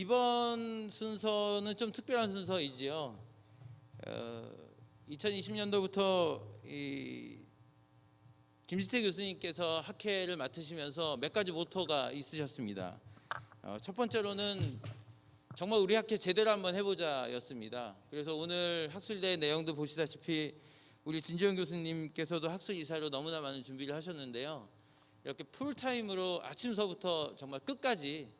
이번 순서는 좀 특별한 순서이지요. 2020년도부터 김지태 교수님께서 학회를 맡으시면서 몇 가지 모토가 있으셨습니다. 첫 번째로는 정말 우리 학회 제대로 한번 해보자였습니다. 그래서 오늘 학술대 내용도 보시다시피 우리 진지영 교수님께서도 학술 이사로 너무나 많은 준비를 하셨는데요. 이렇게 풀타임으로 아침서부터 정말 끝까지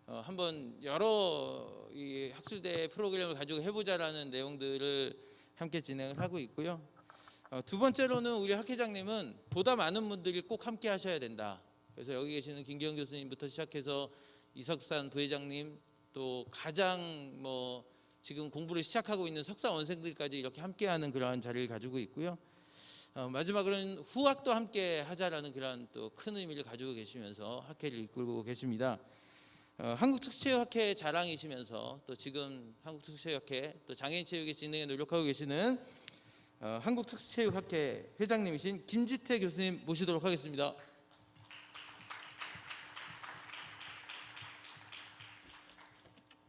한번 여러 이 학술대 프로그램을 가지고 해보자라는 내용들을 함께 진행을 하고 있고요. 두 번째로는 우리 학회장님은 보다 많은 분들이 꼭 함께 하셔야 된다. 그래서 여기 계시는 김기영 교수님부터 시작해서 이석산 부회장님, 또 가장 지금 공부를 시작하고 있는 석사 원생들까지 이렇게 함께하는 그러한 자리를 가지고 있고요. 마지막으로는 후학도 함께 하자라는 그러한 또 큰 의미를 가지고 계시면서 학회를 이끌고 계십니다. 한국특수체육학회 자랑이시면서 또 지금 한국특수체육학회 또 장애인 체육의 진흥에 노력하고 계시는 한국특수체육학회 회장님이신 김지태 교수님 모시도록 하겠습니다.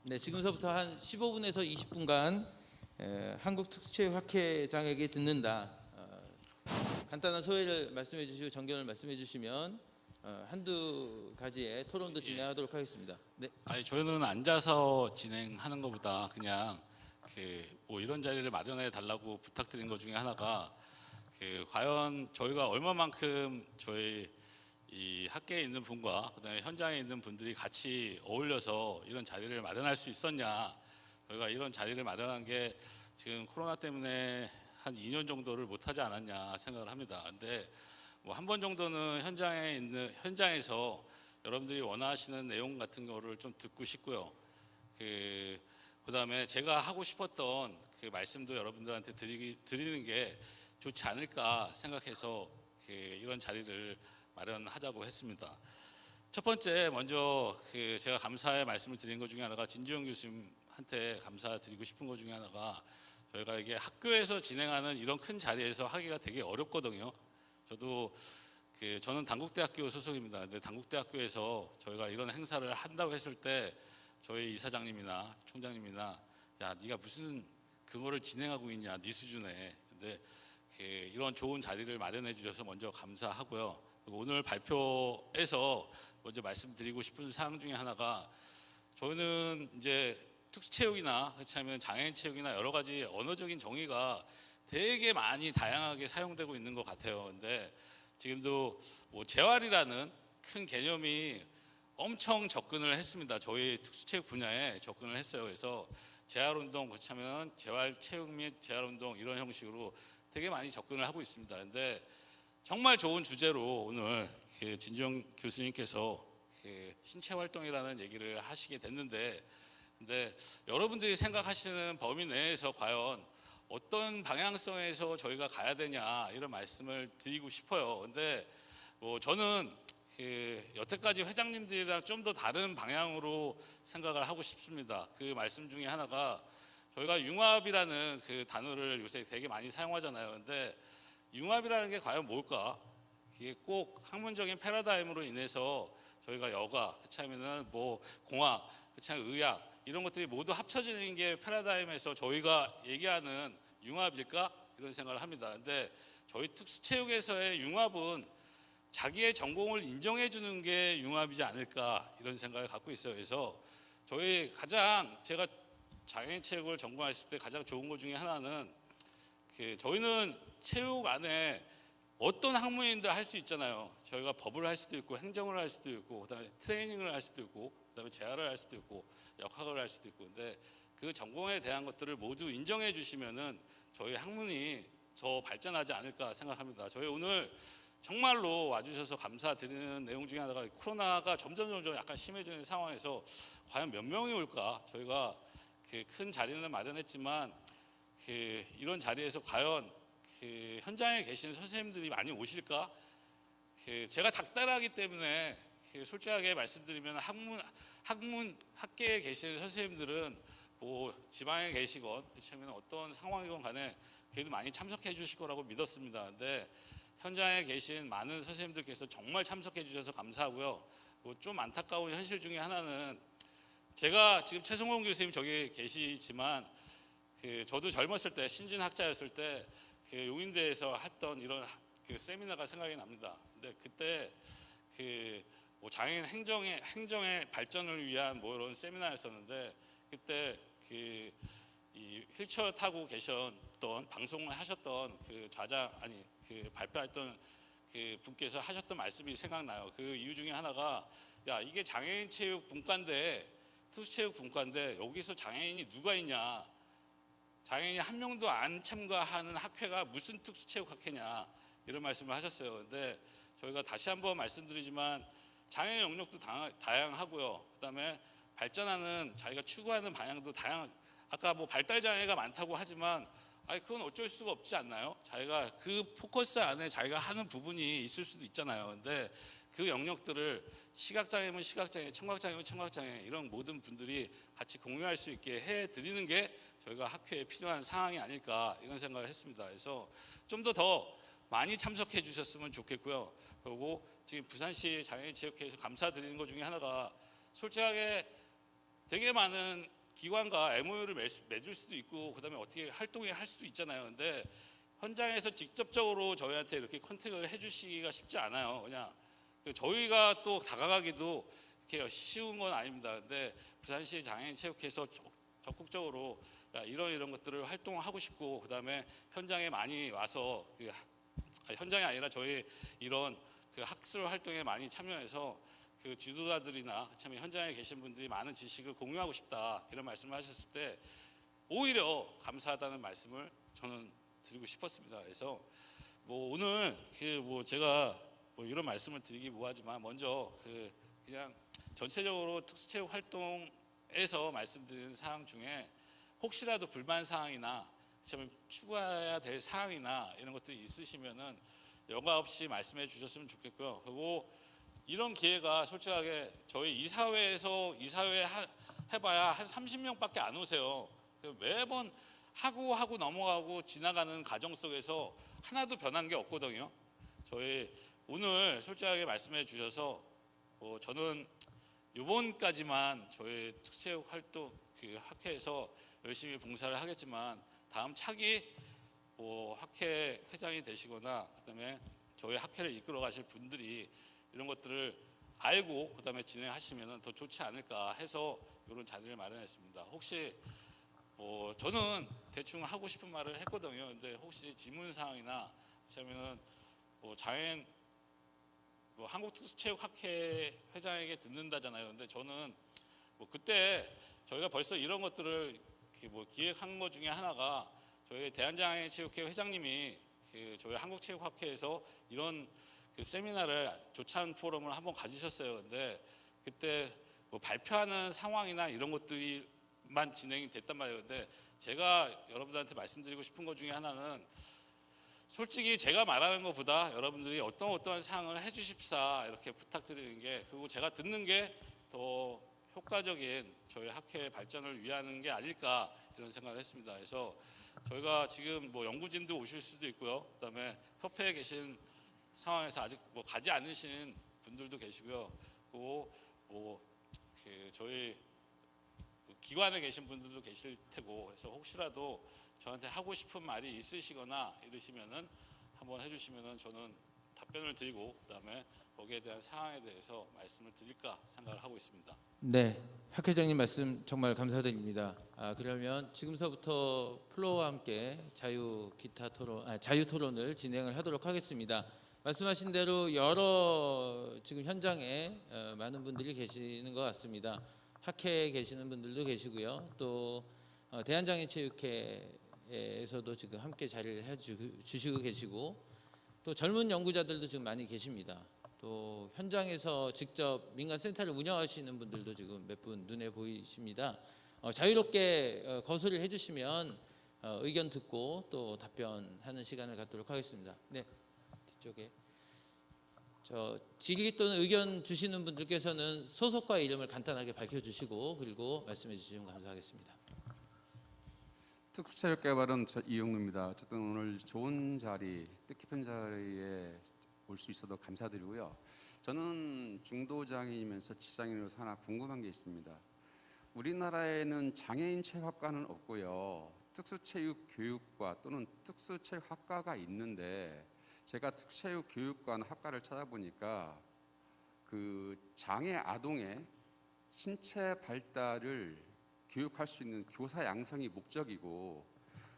네, 지금서부터 한 15분에서 20분간 한국특수체육학회장에게 듣는다. 간단한 소회를 말씀해 주시고 정견을 말씀해 주시면 한두 가지의 토론도 진행하도록 하겠습니다. 네. 아니 저희는 앉아서 진행하는 것보다 그냥 이런 자리를 마련해 달라고 부탁드린 것 중에 하나가 과연 저희가 얼마만큼 저희 이 학계에 있는 분과 그다음에 현장에 있는 분들이 같이 어울려서 이런 자리를 마련할 수 있었냐. 저희가 이런 자리를 마련한 게 지금 코로나 때문에 한 2년 정도를 못하지 않았냐 생각을 합니다. 근데 한 번 정도는 현장에서 여러분들이 원하시는 내용 같은 거를 좀 듣고 싶고요. 그다음에 제가 하고 싶었던 그 말씀도 여러분들한테 드리는 게 좋지 않을까 생각해서 이런 자리를 마련하자고 했습니다. 첫 번째 먼저 제가 감사의 말씀을 드린 것 중에 하나가 진지영 교수님한테 감사드리고 싶은 것 중에 하나가 저희가 이게 학교에서 진행하는 이런 큰 자리에서 하기가 되게 어렵거든요. 저는 단국대학교 소속입니다. 근데 단국대학교에서 저희가 이런 행사를 한다고 했을 때 저희 이사장님이나 총장님이나 야 네가 무슨 그거를 진행하고 있냐 네 수준에. 근데 이런 좋은 자리를 마련해 주셔서 먼저 감사하고요. 그리고 오늘 발표에서 먼저 말씀드리고 싶은 사항 중에 하나가 저희는 이제 특수체육이나 그렇지 않으면 장애인 체육이나 여러 가지 언어적인 정의가 되게 많이 다양하게 사용되고 있는 것 같아요. 근데 지금도 재활이라는 큰 개념이 엄청 접근을 했습니다. 저희 특수체육 분야에 접근을 했어요. 그래서 재활운동, 그렇지 않으면 재활체육 및 재활운동 이런 형식으로 되게 많이 접근을 하고 있습니다. 근데 정말 좋은 주제로 오늘 진지영 교수님께서 신체활동이라는 얘기를 하시게 됐는데 근데 여러분들이 생각하시는 범위 내에서 과연 어떤 방향성에서 저희가 가야 되냐 이런 말씀을 드리고 싶어요. 근데 저는 여태까지 회장님들이랑 좀 더 다른 방향으로 생각을 하고 싶습니다. 그 말씀 중에 하나가 저희가 융합이라는 그 단어를 요새 되게 많이 사용하잖아요. 근데 융합이라는 게 과연 뭘까? 이게 꼭 학문적인 패러다임으로 인해서 저희가 여가, 그렇지 않으면 공학, 그렇지 않으면 의학 이런 것들이 모두 합쳐지는 게 패러다임에서 저희가 얘기하는 융합일까? 이런 생각을 합니다. 근데 저희 특수체육에서의 융합은 자기의 전공을 인정해 주는 게 융합이지 않을까 이런 생각을 갖고 있어요. 그래서 제가 장애인 체육을 전공했을 때 가장 좋은 것 중에 하나는 저희는 체육 안에 어떤 학문인들 할 수 있잖아요. 저희가 법을 할 수도 있고 행정을 할 수도 있고 그다음에 트레이닝을 할 수도 있고 그다음에 재활을 할 수도 있고 역학을 할 수도 있고 근데 그 전공에 대한 것들을 모두 인정해 주시면은 저희 학문이 더 발전하지 않을까 생각합니다. 저희 오늘 정말로 와주셔서 감사드리는 내용 중에 하나가 코로나가 점점 약간 심해지는 상황에서 과연 몇 명이 올까? 저희가 큰 자리는 마련했지만 이런 자리에서 과연 현장에 계신 선생님들이 많이 오실까? 제가 닥달하기 때문에 솔직하게 말씀드리면 학계에 계신 선생님들은 지방에 계시건 그렇다면 어떤 상황이건 간에 그래도 많이 참석해 주실 거라고 믿었습니다. 근데 현장에 계신 많은 선생님들께서 정말 참석해 주셔서 감사하고요. 좀 안타까운 현실 중에 하나는 제가 지금 최성원 교수님 저기 계시지만 저도 젊었을 때 신진학자였을 때 용인대에서 했던 이런 세미나가 생각이 납니다. 근데 그때 뭐 장애인 행정의 발전을 위한 뭐 이런 세미나였었는데 그때 이 휠체어 타고 계셨던 방송을 하셨던 발표했던 분께서 하셨던 말씀이 생각나요. 그 이유 중에 하나가 야 이게 장애인 체육 분과인데 특수체육 분과인데 여기서 장애인이 누가 있냐? 장애인이 한 명도 안 참가하는 학회가 무슨 특수체육 학회냐 이런 말씀을 하셨어요. 근데 저희가 다시 한번 말씀드리지만 장애인 영역도 다양하고요. 그다음에 발전하는 자기가 추구하는 방향도 아까 뭐 발달 장애가 많다고 하지만 그건 어쩔 수가 없지 않나요? 자기가 그 포커스 안에 자기가 하는 부분이 있을 수도 있잖아요. 근데 그 영역들을 시각장애면 시각장애, 청각장애면 청각장애 이런 모든 분들이 같이 공유할 수 있게 해드리는 게 저희가 학회에 필요한 상황이 아닐까 이런 생각을 했습니다. 그래서 좀 더 많이 참석해 주셨으면 좋겠고요. 그리고 지금 부산시 장애인체육회에서 감사드리는 것 중에 하나가 솔직하게 되게 많은 기관과 MOU를 맺을 수도 있고 그다음에 어떻게 활동을 할 수도 있잖아요. 근데 현장에서 직접적으로 저희한테 이렇게 컨택을 해주시기가 쉽지 않아요. 그냥 저희가 또 다가가기도 이렇게 쉬운 건 아닙니다. 근데 부산시 장애인체육회에서 적극적으로 이런 것들을 활동하고 싶고 그다음에 현장에 많이 와서 현장이 아니라 저희 이런 학술 활동에 많이 참여해서 지도자들이나 참 현장에 계신 분들이 많은 지식을 공유하고 싶다 이런 말씀을 하셨을 때 오히려 감사하다는 말씀을 저는 드리고 싶었습니다. 그래서 뭐 오늘 뭐 제가 뭐 이런 말씀을 드리기 뭐하지만 먼저 그냥 전체적으로 특수체육 활동에서 말씀드리는 사항 중에 혹시라도 불만 사항이나 추가해야 될 사항이나 이런 것들이 있으시면은 여과 없이 말씀해 주셨으면 좋겠고요. 그리고 이런 기회가 솔직하게 저희 이사회 해봐야 한 30명밖에 안 오세요. 매번 하고 넘어가고 지나가는 과정 속에서 하나도 변한 게 없거든요. 저희 오늘 솔직하게 말씀해 주셔서 저는 이번까지만 저희 특수체육 활동 학회에서 열심히 봉사를 하겠지만 다음 차기 학회 회장이 되시거나 그다음에 저희 학회를 이끌어 가실 분들이 이런 것들을 알고 그다음에 진행하시면 더 좋지 않을까 해서 이런 자리를 마련했습니다. 혹시 저는 대충 하고 싶은 말을 했거든요. 근데 혹시 질문 사항이나 아니면은 장애인 한국특수체육학회 회장에게 듣는다잖아요. 근데 저는 그때 저희가 벌써 이런 것들을 기획한 것 중에 하나가 저희 대한장애인체육회 회장님이 저희 한국체육학회에서 이런 세미나를 조찬 포럼을 한번 가지셨어요. 근데 그때 발표하는 상황이나 이런 것들만 진행이 됐단 말이에요. 근데 제가 여러분들한테 말씀드리고 싶은 것 중에 하나는 솔직히 제가 말하는 것보다 여러분들이 어떠한 사항을 해주십사 이렇게 부탁드리는 게 그리고 제가 듣는 게 더 효과적인 저희 학회 발전을 위하는 게 아닐까 이런 생각을 했습니다. 그래서 저희가 지금 연구진도 오실 수도 있고요. 그다음에 협회에 계신 상황에서 아직 가지 않으신 분들도 계시고요. 그리고 저희 기관에 계신 분들도 계실 테고 그래서 혹시라도 저한테 하고 싶은 말이 있으시거나 이러시면은 한번 해주시면은 저는 답변을 드리고 그다음에 거기에 대한 사항에 대해서 말씀을 드릴까 생각을 하고 있습니다. 네, 학회장님 말씀 정말 감사드립니다. 그러면 지금서부터 플로어와 함께 자유 토론을 진행을 하도록 하겠습니다. 말씀하신 대로 여러 지금 현장에 많은 분들이 계시는 것 같습니다. 학회에 계시는 분들도 계시고요. 또 대한장애체육회에서도 지금 함께 자리를 해주시고 계시고 또 젊은 연구자들도 지금 많이 계십니다. 또 현장에서 직접 민간센터를 운영하시는 분들도 지금 몇 분 눈에 보이십니다. 자유롭게 거소를 해주시면 의견 듣고 또 답변하는 시간을 갖도록 하겠습니다. 네, 뒤쪽에 질의 또는 의견 주시는 분들께서는 소속과 이름을 간단하게 밝혀주시고 그리고 말씀해 주시면 감사하겠습니다. 특수체육개발은 이용루입니다. 어쨌든 오늘 좋은 자리, 뜻깊은 자리에 올 수 있어서 감사드리고요. 저는 중도장애이면서 지장애로서 하나 궁금한 게 있습니다. 우리나라에는 장애인 체육학과는 없고요. 특수체육교육과 또는 특수체육학과가 있는데 제가 특수체육교육과 학과를 찾아보니까 그 장애 아동의 신체 발달을 교육할 수 있는 교사 양성이 목적이고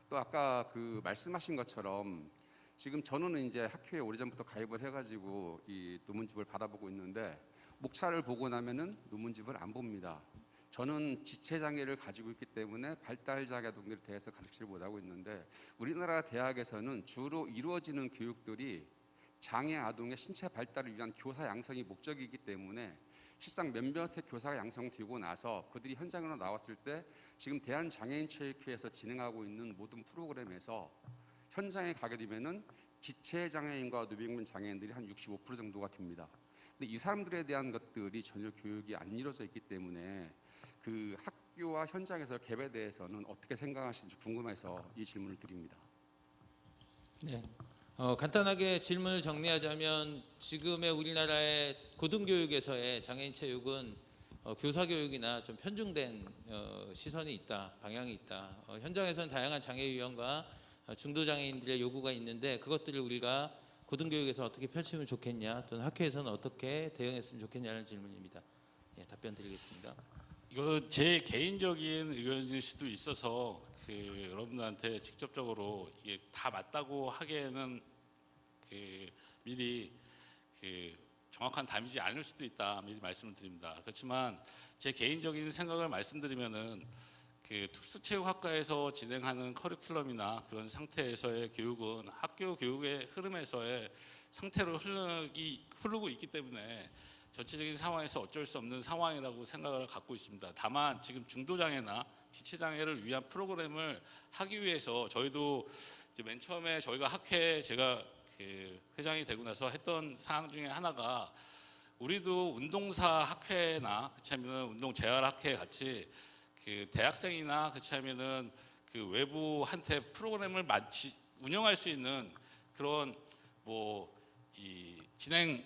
또 아까 그 말씀하신 것처럼 지금 저는 이제 학교에 오래전부터 가입을 해가지고 이 논문집을 바라보고 있는데 목차를 보고 나면은 논문집을 안 봅니다. 저는 지체 장애를 가지고 있기 때문에 발달 장애 아동들에 대해서 가르치를 못하고 있는데 우리나라 대학에서는 주로 이루어지는 교육들이 장애 아동의 신체 발달을 위한 교사 양성이 목적이기 때문에 실상 몇몇의 교사가 양성되고 나서 그들이 현장으로 나왔을 때 지금 대한장애인체육회에서 진행하고 있는 모든 프로그램에서 현장에 가게 되면은 지체 장애인과 노병민 장애인들이 한 65% 정도가 됩니다. 근데 이 사람들에 대한 것들이 전혀 교육이 안 이루어져 있기 때문에 그 학교와 현장에서 갭에 대해서는 어떻게 생각하시는지 궁금해서 이 질문을 드립니다. 네. 간단하게 질문을 정리하자면 지금의 우리나라의 고등교육에서의 장애인 체육은 교사 교육이나 좀 편중된 시선이 있다, 방향이 있다. 현장에서는 다양한 장애 유형과 중도 장애인들의 요구가 있는데 그것들을 우리가 고등교육에서 어떻게 펼치면 좋겠냐, 또는 학회에서는 어떻게 대응했으면 좋겠냐는 질문입니다. 예, 답변 드리겠습니다. 이거 제 개인적인 의견일 수도 있어서 그 여러분들한테 직접적으로 이게 다 맞다고 하기에는 그 미리 그 정확한 답이지 않을 수도 있다 미리 말씀을 드립니다. 그렇지만 제 개인적인 생각을 말씀드리면은 그 특수체육학과에서 진행하는 커리큘럼이나 그런 상태에서의 교육은 학교 교육의 흐름에서의 상태로 흐르고 있기 때문에 전체적인 상황에서 어쩔 수 없는 상황이라고 생각을 갖고 있습니다. 다만 지금 중도장애나 지체장애를 위한 프로그램을 하기 위해서 저희도 이제 맨 처음에 저희가 학회 제가 그 회장이 되고 나서 했던 사항 중에 하나가 우리도 운동사 학회나 그렇지 않으면 운동 재활 학회 같이 그 대학생이나 그렇지 않으면은 그 외부한테 프로그램을 마치 운영할 수 있는 그런 뭐 이 진행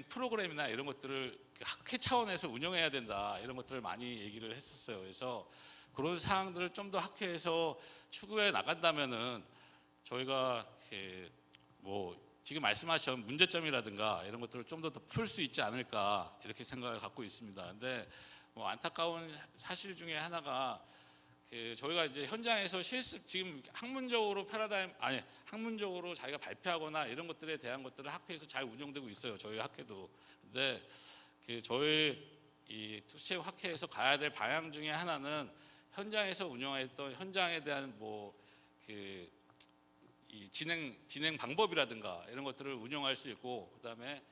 프로그램이나 이런 것들을 학회 차원에서 운영해야 된다 이런 것들을 많이 얘기를 했었어요. 그래서 그런 사항들을 좀 더 학회에서 추구해 나간다면은 저희가 뭐 지금 말씀하신 문제점이라든가 이런 것들을 좀 더 풀 수 있지 않을까 이렇게 생각을 갖고 있습니다. 근데 뭐 안타까운 사실 중에 하나가 저희가 이제 현장에서 실습 지금 학문적으로 학문적으로 자기가 발표하거나 이런 것들에 대한 것들을 학회에서 잘 운영되고 있어요. 저희 학회도. 근데 저희 이 특수체육 학회에서 가야 될 방향 중에 하나는 현장에서 운영했던 현장에 대한 이 진행 방법이라든가 이런 것들을 운영할 수 있고 그다음에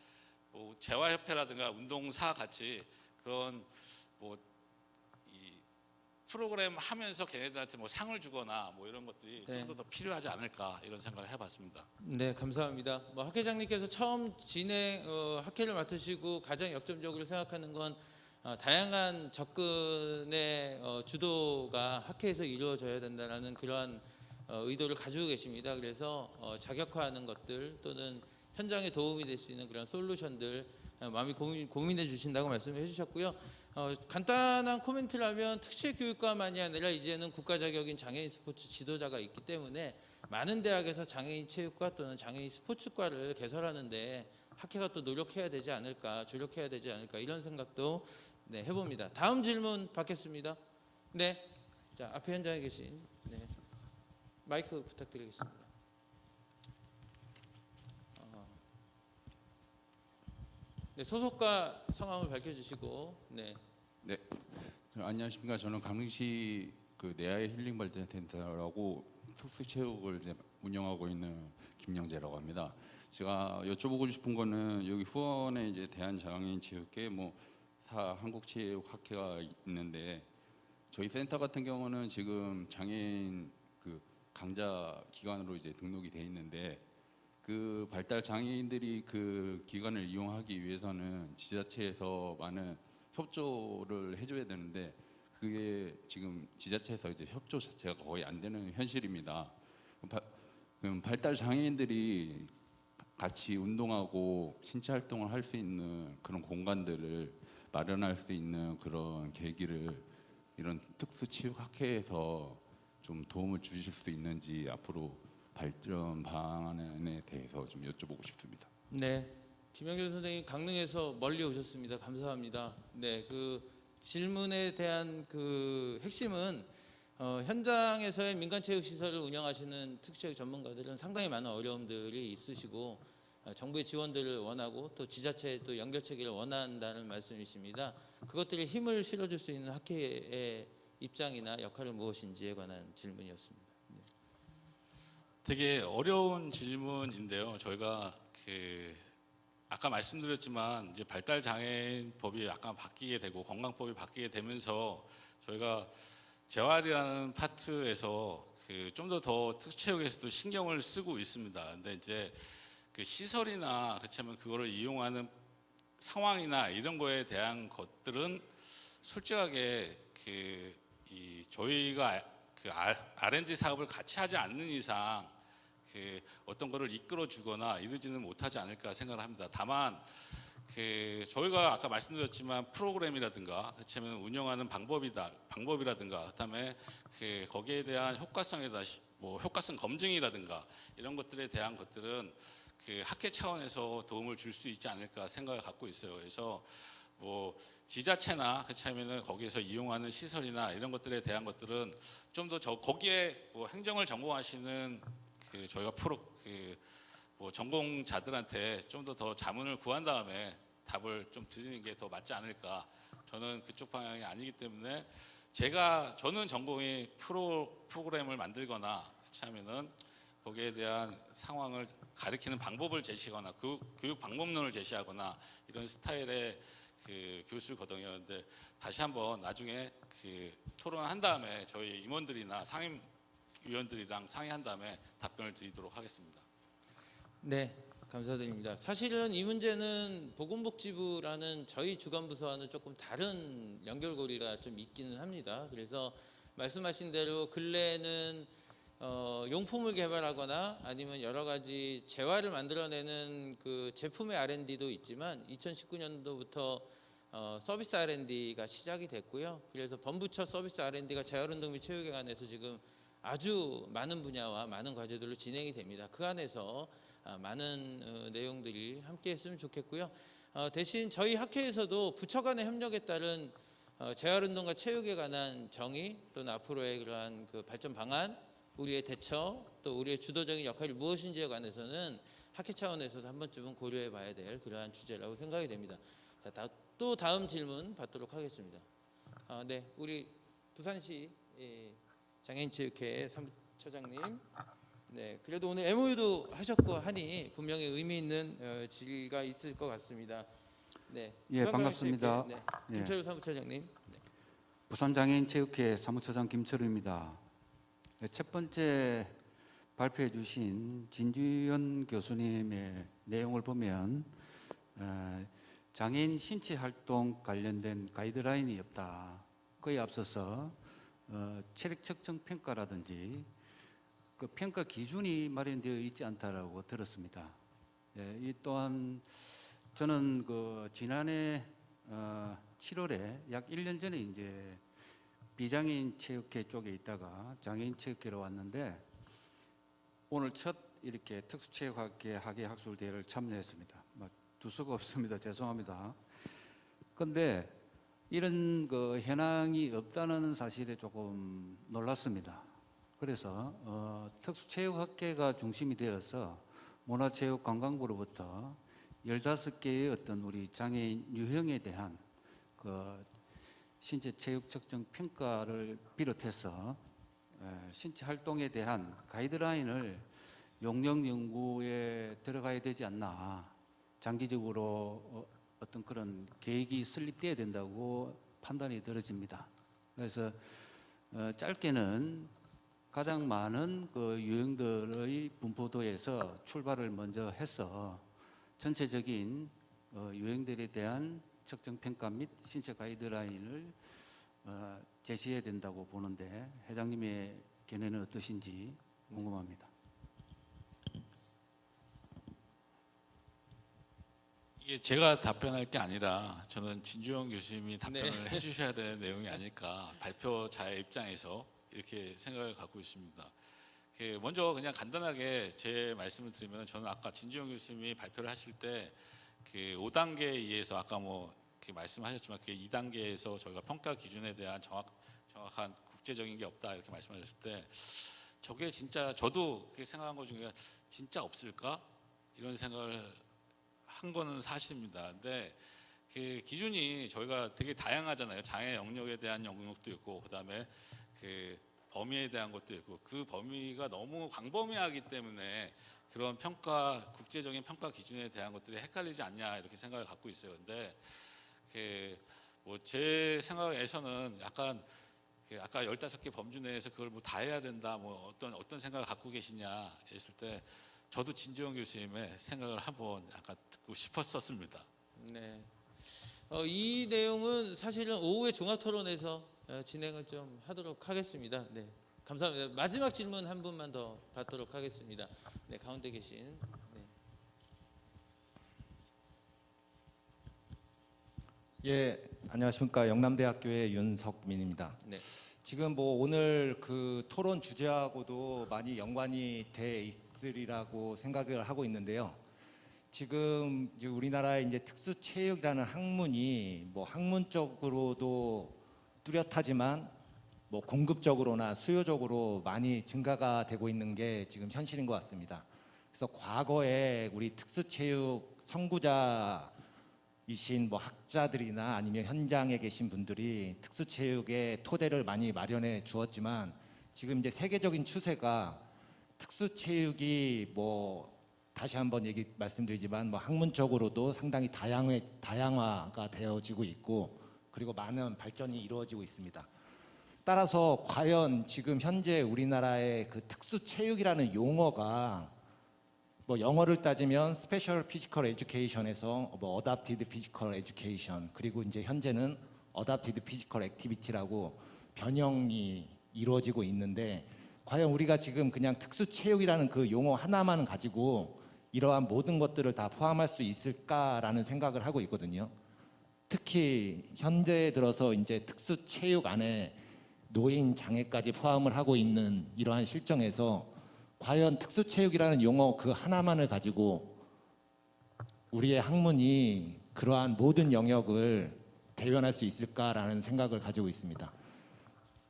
뭐 재활협회라든가 운동사 같이 그런 뭐 프로그램 하면서 걔네들한테 뭐 상을 주거나 뭐 이런 것들이 네. 좀 더 필요하지 않을까 이런 생각을 해봤습니다. 네, 감사합니다. 뭐 학회장님께서 처음 학회를 맡으시고 가장 역점적으로 생각하는 건 다양한 접근의 주도가 학회에서 이루어져야 된다는 그러한 의도를 가지고 계십니다. 그래서 자격화하는 것들 또는 현장에 도움이 될 수 있는 그런 솔루션들 많이 고민해 주신다고 말씀해 주셨고요. 간단한 코멘트를 하면 특수교육과만이 아니라 이제는 국가 자격인 장애인 스포츠 지도자가 있기 때문에 많은 대학에서 장애인 체육과 또는 장애인 스포츠과를 개설하는데 학회가 또 노력해야 되지 않을까, 조력해야 되지 않을까 이런 생각도 해봅니다. 다음 질문 받겠습니다. 네, 자 앞에 현장에 계신 마이크 부탁드리겠습니다. 네, 소속과 성함을 밝혀주시고. 네. 네, 안녕하십니까. 저는 강릉시 그 내아의 힐링 발전 센터라고 특수체육을 이제 운영하고 있는 김영재라고 합니다. 제가 여쭤보고 싶은 거는 여기 후원에 이제 대한장애인체육회 한국체육학회가 있는데 저희 센터 같은 경우는 지금 장애인 그 강좌 기관으로 이제 등록이 돼 있는데 그 발달 장애인들이 그 기관을 이용하기 위해서는 지자체에서 많은 협조를 해줘야 되는데 그게 지금 지자체에서 이제 협조 자체가 거의 안 되는 현실입니다. 그럼 발달 장애인들이 같이 운동하고 신체 활동을 할 수 있는 그런 공간들을 마련할 수 있는 그런 계기를 이런 특수체육학회에서 좀 도움을 주실 수 있는지 앞으로 발전 방안에 대해서 좀 여쭤보고 싶습니다. 네, 김영길 선생님 강릉에서 멀리 오셨습니다. 감사합니다. 네, 그 질문에 대한 그 핵심은 현장에서의 민간체육시설을 운영하시는 특수체육 전문가들은 상당히 많은 어려움들이 있으시고 정부의 지원들을 원하고 또 지자체의 또 연결체계를 원한다는 말씀이십니다. 그것들에 힘을 실어줄 수 있는 학회의 입장이나 역할은 무엇인지에 관한 질문이었습니다. 네. 되게 어려운 질문인데요. 저희가 아까 말씀드렸지만 이제 발달 장애인 법이 약간 바뀌게 되고 건강법이 바뀌게 되면서 저희가 재활이라는 파트에서 좀 더 특수체육에서도 신경을 쓰고 있습니다. 근데 이제 그 시설이나 그렇다면 그거를 이용하는 상황이나 이런 거에 대한 것들은 솔직하게 저희가 R&D 사업을 같이 하지 않는 이상 어떤 거를 이끌어 주거나 이러지는 못하지 않을까 생각을 합니다. 다만 저희가 아까 말씀드렸지만 프로그램이라든가 그렇다면 운영하는 방법이라든가 그다음에 거기에 대한 효과성 검증이라든가 이런 것들에 대한 것들은 학회 차원에서 도움을 줄 수 있지 않을까 생각을 갖고 있어요. 그래서 지자체나 그렇다면 거기에서 이용하는 시설이나 이런 것들에 대한 것들은 좀 더 거기에 행정을 전공하시는 저희가 전공자들한테 좀 더 자문을 구한 다음에 답을 좀 드리는 게 더 맞지 않을까. 저는 그쪽 방향이 아니기 때문에 저는 전공이 프로그램을 만들거나 그렇다면은 거기에 대한 상황을 가리키는 방법을 제시하거나 교육 방법론을 제시하거나 이런 스타일의 교수거든요. 근데 다시 한번 나중에 토론한 다음에 저희 임원들이나 상임위원들이랑 상의한 다음에 답변을 드리도록 하겠습니다. 네, 감사드립니다. 사실은 이 문제는 보건복지부라는 저희 주관부서와는 조금 다른 연결고리가 좀 있기는 합니다. 그래서 말씀하신 대로 근래에는 용품을 개발하거나 아니면 여러 가지 재화를 만들어내는 그 제품의 R&D도 있지만 2019년도부터 서비스 R&D가 시작이 됐고요. 그래서 범부처 서비스 R&D가 재활운동 및 체육에 관해서 지금 아주 많은 분야와 많은 과제들로 진행이 됩니다. 그 안에서 많은 내용들이 함께 했으면 좋겠고요. 대신 저희 학회에서도 부처 간의 협력에 따른 재활운동과 체육에 관한 정의 또는 앞으로의 그러한 그 발전 방안, 우리의 대처, 또 우리의 주도적인 역할이 무엇인지에 관해서는 학회 차원에서도 한 번쯤은 고려해 봐야 될 그러한 주제라고 생각이 됩니다. 자, 또 다음 질문 받도록 하겠습니다. 네, 우리 부산시 장애인체육회 사무처장님. 네, 그래도 오늘 MOU도 하셨고 하니 분명히 의미 있는 질의가 있을 것 같습니다. 네, 예, 반갑습니다. 네, 예. 김철우 사무처장님. 부산장애인체육회 사무처장 김철우입니다. 네, 첫 번째 발표해 주신 진주연 교수님의 내용을 보면 장애인 신체 활동 관련된 가이드라인이 없다. 그에 앞서서 체력 측정 평가라든지 그 평가 기준이 마련되어 있지 않다라고 들었습니다. 예, 이 또한 저는 그 지난해 7월에 약 1년 전에 이제 비장애인 체육회 쪽에 있다가 장애인 체육회로 왔는데 오늘 첫 이렇게 특수체육학회 학예 학술 대회를 참여했습니다. 두 수가 없습니다. 죄송합니다. 그런데 이런 그 현황이 없다는 사실에 조금 놀랐습니다. 그래서 특수체육학회가 중심이 되어서 문화체육관광부로부터 15개의 어떤 우리 장애인 유형에 대한 그 신체 체육 측정 평가를 비롯해서 신체 활동에 대한 가이드라인을 용역 연구에 들어가야 되지 않나. 장기적으로 어떤 그런 계획이 설립돼야 된다고 판단이 들어집니다. 그래서 짧게는 가장 많은 그 유형들의 분포도에서 출발을 먼저 해서 전체적인 유형들에 대한 측정 평가 및 신체 가이드라인을 제시해야 된다고 보는데 회장님의 견해는 어떠신지 궁금합니다. 이게 제가 답변할 게 아니라 저는 진주영 교수님이 답변을 네. 해주셔야 되는 내용이 아닐까, 발표자의 입장에서 이렇게 생각을 갖고 있습니다. 먼저 그냥 간단하게 제 말씀을 드리면, 저는 아까 진주영 교수님이 발표를 하실 때 5단계에 의해서 아까 뭐 말씀하셨지만 2단계에서 저희가 평가 기준에 대한 정확한 국제적인 게 없다 이렇게 말씀하셨을 때, 저게 진짜 저도 그렇게 생각한 것 중에 진짜 없을까 이런 생각을 한 거는 사실입니다. 근데 그 기준이 저희가 되게 다양하잖아요. 장애 영역에 대한 영역도 있고, 그다음에 그 범위에 대한 것도 있고, 그 범위가 너무 광범위하기 때문에 그런 국제적인 평가 기준에 대한 것들이 헷갈리지 않냐 이렇게 생각을 갖고 있어요. 근데 뭐 제 생각에서는 약간 아까 15개 범주 내에서 그걸 뭐 다 해야 된다, 뭐 어떤 생각을 갖고 계시냐 했을 때, 저도 진주영 교수님의 생각을 한번 약간 듣고 싶었었습니다. 네. 이 내용은 사실은 오후에 종합 토론에서 진행을 좀 하도록 하겠습니다. 네. 감사합니다. 마지막 질문 한 분만 더 받도록 하겠습니다. 네, 가운데 계신. 네. 예, 안녕하십니까. 영남대학교의 윤석민입니다. 네. 지금 뭐 오늘 그 토론 주제하고도 많이 연관이 돼 있으리라고 생각을 하고 있는데요. 지금 이제 우리나라의 이제 특수체육이라는 학문이 뭐 학문적으로도 뚜렷하지만 뭐 공급적으로나 수요적으로 많이 증가가 되고 있는 게 지금 현실인 것 같습니다. 그래서 과거에 우리 특수체육 선구자 이신 뭐 학자들이나 아니면 현장에 계신 분들이 특수체육의 토대를 많이 마련해 주었지만, 지금 이제 세계적인 추세가 특수체육이 뭐 다시 한번 말씀드리지만 뭐 학문적으로도 상당히 다양화가 되어지고 있고, 그리고 많은 발전이 이루어지고 있습니다. 따라서 과연 지금 현재 우리나라의 그 특수체육이라는 용어가 뭐 영어를 따지면 스페셜 피지컬 에듀케이션에서 뭐 어답티드 피지컬 에듀케이션, 그리고 이제 현재는 어답티드 피지컬 액티비티라고 변형이 이루어지고 있는데, 과연 우리가 지금 그냥 특수체육이라는 그 용어 하나만 가지고 이러한 모든 것들을 다 포함할 수 있을까라는 생각을 하고 있거든요. 특히 현대에 들어서 이제 특수체육 안에 노인 장애까지 포함을 하고 있는 이러한 실정에서 과연 특수체육이라는 용어 그 하나만을 가지고 우리의 학문이 그러한 모든 영역을 대변할 수 있을까라는 생각을 가지고 있습니다.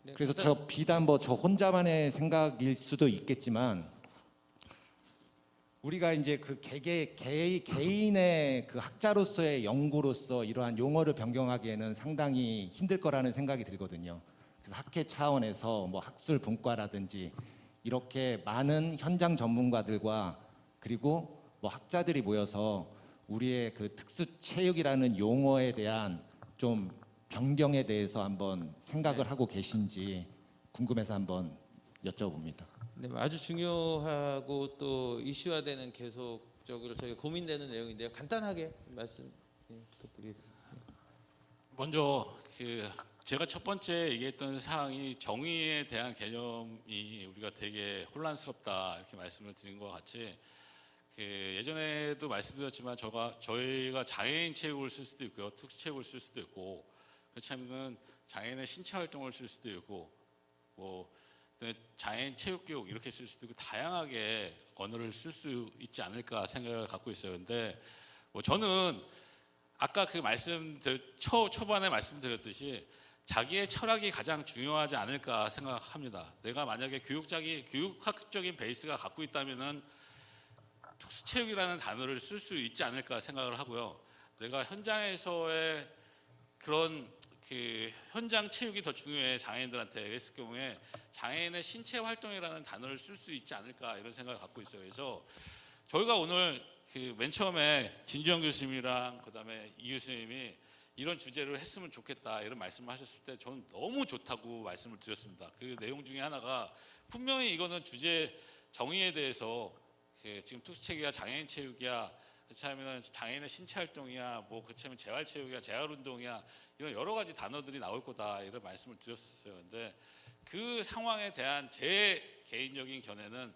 네, 그래서 저 비단 뭐 저 혼자만의 생각일 수도 있겠지만, 우리가 이제 그 개인의 그 학자로서의 연구로서 이러한 용어를 변경하기에는 상당히 힘들 거라는 생각이 들거든요. 그래서 학회 차원에서 뭐 학술 분과라든지 이렇게 많은 현장 전문가들과 그리고 뭐 학자들이 모여서 우리의 그 특수체육이라는 용어에 대한 좀 변경에 대해서 한번 생각을 하고 계신지 궁금해서 한번 여쭤봅니다. 네, 아주 중요하고 또 이슈화되는 계속적으로 저희가 고민되는 내용인데요. 간단하게 말씀 부탁드리겠습니다. 먼저 제가 첫 번째 얘기했던 사항이 정의에 대한 개념이 우리가 되게 혼란스럽다 이렇게 말씀을 드린 것 같이, 예전에도 말씀드렸지만 저희가 장애인 체육을 쓸 수도 있고요, 특수체육을 쓸 수도 있고, 그렇지 않으면 장애인의 신체 활동을 쓸 수도 있고, 뭐 장애인 체육교육 이렇게 쓸 수도 있고, 다양하게 언어를 쓸 수 있지 않을까 생각을 갖고 있어요. 근데 뭐 저는 아까 초반에 말씀드렸듯이 자기의 철학이 가장 중요하지 않을까 생각합니다. 내가 만약에 교육학적인 베이스가 갖고 있다면은 특수체육이라는 단어를 쓸 수 있지 않을까 생각을 하고요. 내가 현장에서의 그런 현장 체육이 더 중요해 장애인들한테 이랬을 경우에 장애인의 신체 활동이라는 단어를 쓸 수 있지 않을까 이런 생각을 갖고 있어요. 그래서 저희가 오늘 맨 처음에 진주영 교수님이랑 그다음에 이 교수님이 이런 주제를 했으면 좋겠다 이런 말씀을 하셨을 때 저는 너무 좋다고 말씀을 드렸습니다. 그 내용 중에 하나가 분명히 이거는 주제 정의에 대해서 지금 특수체육이야 장애인 체육이야 그렇지 않으면 장애인의 신체 활동이야 뭐 그렇지 않으면 재활체육이야 재활운동이야 이런 여러 가지 단어들이 나올 거다 이런 말씀을 드렸었어요. 근데 그 상황에 대한 제 개인적인 견해는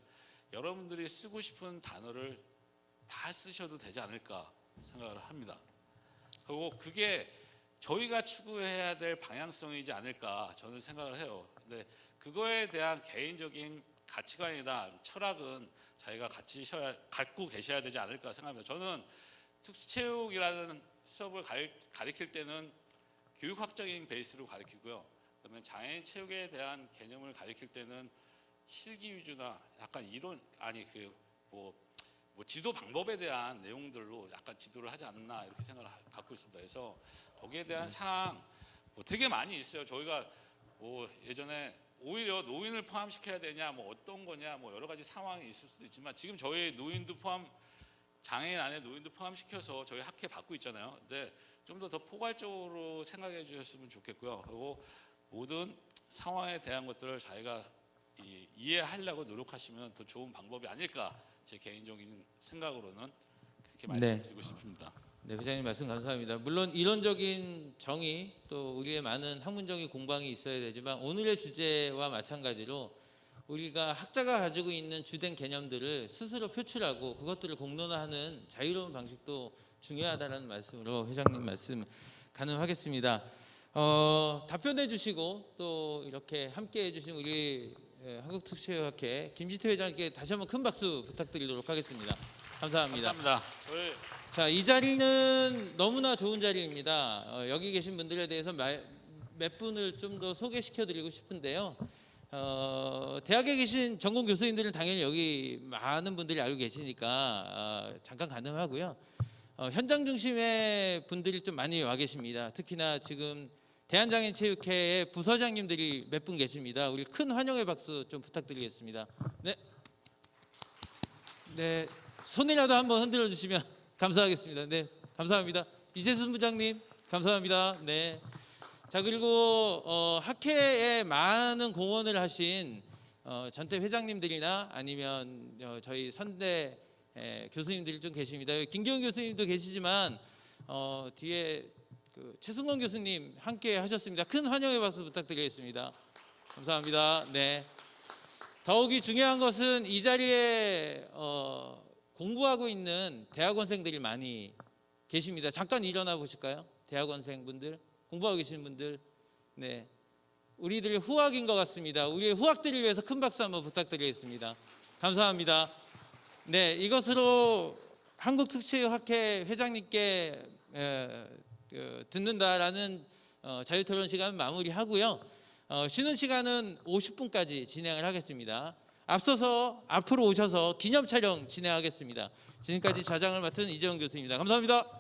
여러분들이 쓰고 싶은 단어를 다 쓰셔도 되지 않을까 생각을 합니다. 그리고 그게 저희가 추구해야 될 방향성이지 않을까 저는 생각을 해요. 근데 그거에 대한 개인적인 가치관이나 철학은 자기가 갖고 계셔야 되지 않을까 생각합니다. 저는 특수체육이라는 수업을 가르칠 때는 교육학적인 베이스로 가르치고요. 그다음에 장애인 체육에 대한 개념을 가르칠 때는 실기 위주나 약간 이론 뭐 지도 방법에 대한 내용들로 약간 지도를 하지 않나 이렇게 생각을 갖고 있습니다. 그래서 거기에 대한 사항 뭐 되게 많이 있어요. 저희가 뭐 예전에 오히려 노인을 포함시켜야 되냐, 뭐 어떤 거냐, 뭐 여러 가지 상황이 있을 수도 있지만 지금 저희 노인도 장애인 안에 노인도 포함시켜서 저희 학회 받고 있잖아요. 근데 좀 더 포괄적으로 생각해 주셨으면 좋겠고요. 그리고 모든 상황에 대한 것들을 자기가 이해하려고 노력하시면 더 좋은 방법이 아닐까 제 개인적인 생각으로는 그렇게 말씀드리고 싶습니다. 네, 회장님 말씀 감사합니다. 물론 이론적인 정의 또 우리의 많은 학문적인 공방이 있어야 되지만 오늘의 주제와 마찬가지로 우리가 학자가 가지고 있는 주된 개념들을 스스로 표출하고 그것들을 공론화하는 자유로운 방식도 중요하다는 말씀으로 회장님 말씀 가능하겠습니다. 답변해 주시고 또 이렇게 함께해 주신 우리 한국특수체육학회 김지태 회장님께 다시 한번 큰 박수 부탁드리도록 하겠습니다. 감사합니다. 감사합니다. 자, 이 자리는 너무나 좋은 자리입니다. 여기 계신 분들에 대해서 몇 분을 좀 더 소개시켜드리고 싶은데요. 대학에 계신 전공 교수님들은 당연히 여기 많은 분들이 알고 계시니까 잠깐 가능하고요. 현장 중심의 분들이 좀 많이 와 계십니다. 특히나 지금 대한장애인체육회의 부서장님들이 몇 분 계십니다. 우리 큰 환영의 박수 좀 부탁드리겠습니다. 네, 네, 손이라도 한번 흔들어 주시면 감사하겠습니다. 네, 감사합니다. 이재순 부장님, 감사합니다. 네. 자, 그리고 학회에 많은 공헌을 하신 전태 회장님들이나 아니면 저희 선대 교수님들이 좀 계십니다. 김경훈 교수님도 계시지만 뒤에 최승건 교수님 함께 하셨습니다. 큰 환영의 박수 부탁드리겠습니다. 감사합니다. 네. 더욱이 중요한 것은 이 자리에 공부하고 있는 대학원생들이 많이 계십니다. 잠깐 일어나 보실까요? 대학원생분들, 공부하고 계시는 분들, 네, 우리들의 후학인 것 같습니다. 우리의 후학들을 위해서 큰 박수 한번 부탁드리겠습니다. 감사합니다. 네, 이것으로 한국특수체육학회 회장님께 듣는다라는 자유토론 시간 마무리하고요. 쉬는 시간은 50분까지 진행을 하겠습니다. 앞서서 앞으로 오셔서 기념 촬영 진행하겠습니다. 지금까지 자장을 맡은 이재원 교수입니다. 감사합니다.